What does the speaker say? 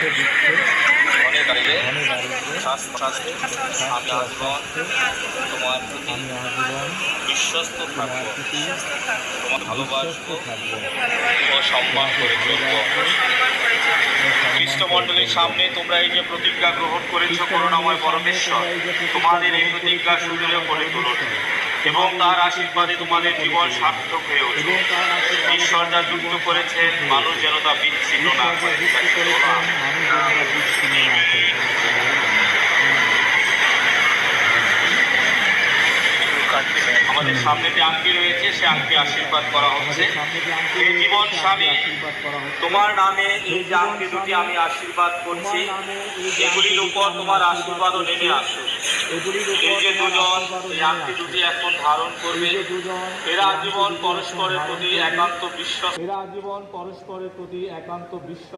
মনে দাঁড়িয়ে আমি আজীবন তোমার প্রতি বিশ্বস্ত থাকবো, তোমার ভালোবাসবো ও সম্মান করে চলবো। খ্রিস্টমণ্ডলীর সামনে তোমরা এই যে প্রতিজ্ঞা গ্রহণ করেছো করুণাময় পরমেশ্বর, তোমাদের এই প্রতিজ্ঞা সুদৃঢ় করে তুলুন এবং তার আশীর্বাদে তোমাদের জীবন সার্থক হয়ে উঠুক। ঈশ্বর যা যুক্ত করেছেন মানুষ যেন তা বিচ্ছিন্ন না করে। আমাদের সামনে যে আংটি রয়েছে সে আংটি আশীর্বাদ করা হচ্ছে। এই জীবন স্বামী, তোমার নামে এই যে আংটি দুটি আমি আশীর্বাদ করছি, এগুলির উপর তোমার আশীর্বাদও নেমে আসুক। এই যে দুজন এই আংটি দুটি এখন ধারণ করবে, এরা আজীবন পরস্পরের প্রতি একান্ত বিশ্বাস